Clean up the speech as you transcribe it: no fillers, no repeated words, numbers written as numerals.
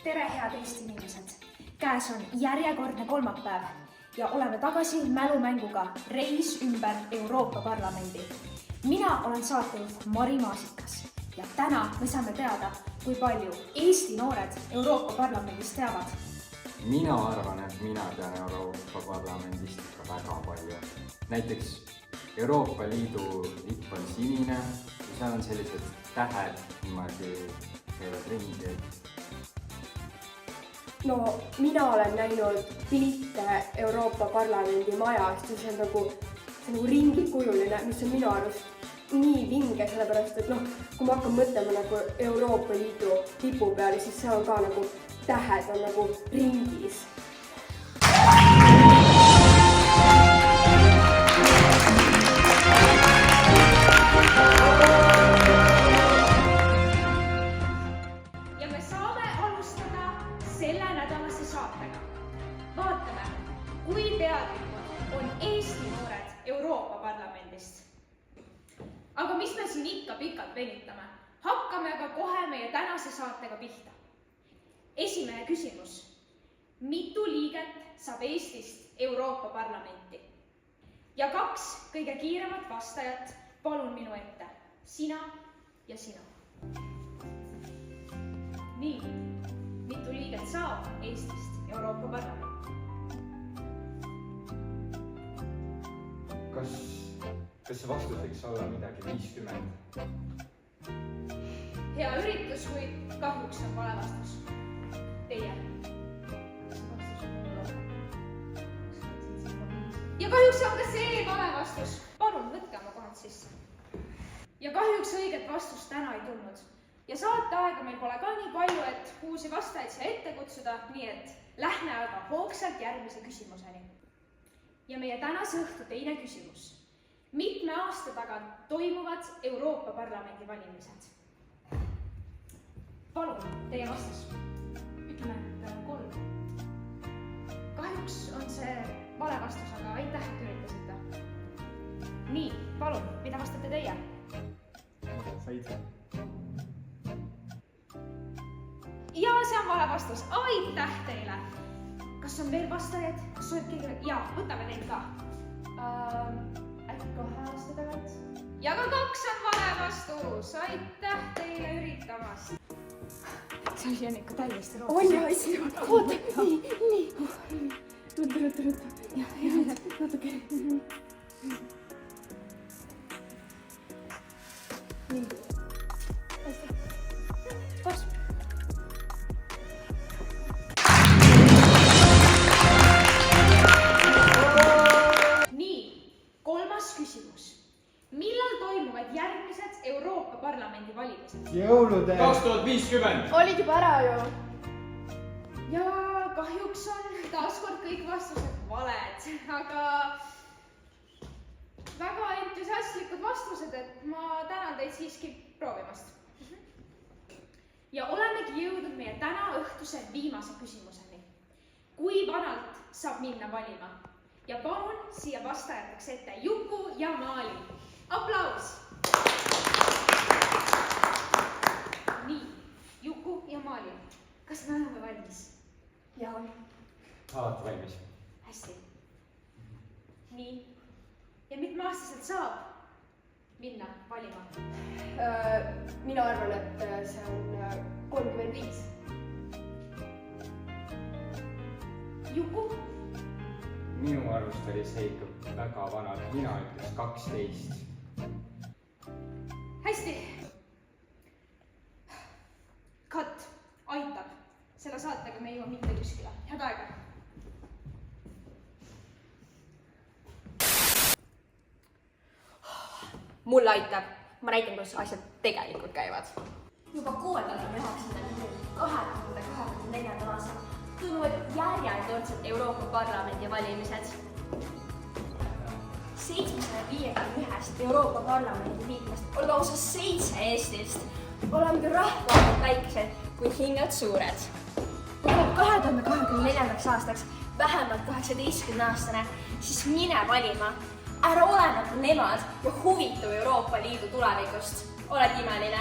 Tere, head Eesti inimesed! Käes on järjekordne kolmapäev ja oleme tagasi mälumänguga Reis ümber Euroopa Parlamendi. Mina olen saatejuht Mari Maasikas ja täna me saame teada, kui palju Eesti noored Euroopa Parlamendist teavad. Mina arvan, et mina tean Euroopa Parlamendist ikka väga palju. Näiteks Euroopa Liidu lipp on sinine ja seal on sellised tähed niimoodi käivad ringi. No, mina olen näinud pilte Euroopa Parlamendi majast ja see on nagu ringikujuline, mis on minu arust nii vinge, sellepärast et kui ma hakkan mõtlema nagu Euroopa Liidu lipu peale, siis seal on ka nagu tähed on nagu ringis. Ja me saame alustada selle nädalase saatega. Vaatame, kui teadlikud on Eesti noored Euroopa Parlamendist. Aga mis me siin ikka pikalt venitame? Hakkame aga kohe meie tänase saatega pihta. Esimene küsimus. Mitu liiget saab Eestist Euroopa Parlamenti? Ja 2 kõige kiiremat vastajat palun minu ette. Sina ja sina. Nii, mitu liiget saab Eestist Euroopa Parlamenti? Kas see vastus võiks olla midagi 50? Hea üritus, kuid kahjuks on vale vastus. Teie. Ja kahjuks on ka see vale vastus. Palun, võtke oma kohad sisse. Ja kahjuks õiget vastust täna ei tulnud. Ja saateaega meil pole ka nii palju, et uusi vastajaid siia ette kutsuda, nii et lähme aga hoogsalt järgmise küsimuseni. Ja meie tänase õhtu teine küsimus. Mitme aasta tagant toimuvad Euroopa Parlamendi valimised? Palun, teie vastus. Ütleme, et 3. Kahjuks on see vale vastus, aga aitäh, et üritasite. Nii, palun, mida vastate teie? 7. Ja see on vale vastus. Aitäh teile! Kas on veel vastajaid? Kas soovib keegi? Jaa, võtame teid ka. Äkki 2 aasta tagant? Ja ka 2 on vale vastus. Aitäh teile üritamast! See oli ikka täiesti rohkem. On ja, issand, oota, nii. Ruttu. Ja, natuke. Nii. Hästi. Kas? Nii, 3. küsimus. Millal toimuvad järgmised Euroopa Parlamendi valimised? Jõulude! 2050! Olid juba ära ju. Ja kahjuks on taaskord kõik vastused valed, aga väga entusiastlikud vastused, et ma tänan teid siiski proovimast. Ja olemegi jõudnud meie täna õhtuse viimase küsimuseni. Kui vanalt saab minna valima? Ja palun siia vastajateks ette Juku ja Maali. Aplaus! Nii, Juku ja Maali. Kas me oleme valmis? Ja on. Alati valmis. Hästi. Nii. Ja mitme aastaselt saab minna valima? Mina arvan, et see on 35. Juku? Minu arvust oli see ikka väga vana. Mina ütles 12. Hästi. Kat, aitab. Selle saatega me ei jõua mitte kuskile. Head aega. Mulle aitab. Ma näitan, kuidas asjad tegelikult käivad. Juba 6.9. 2024. aastal toimuvad järjekordselt Euroopa Parlamendi valimised. 751 Euroopa Parlamendi liikmest on lausa 7 Eestist. Oleme küll rahvaarvult väikesed, kuid hinged suured. Kui tuleb 2024. aastaks vähemalt 18-aastane, siis mine valima. Ära ole nagu nemad ja huvitu Euroopa Liidu tulevikust. Oled imeline.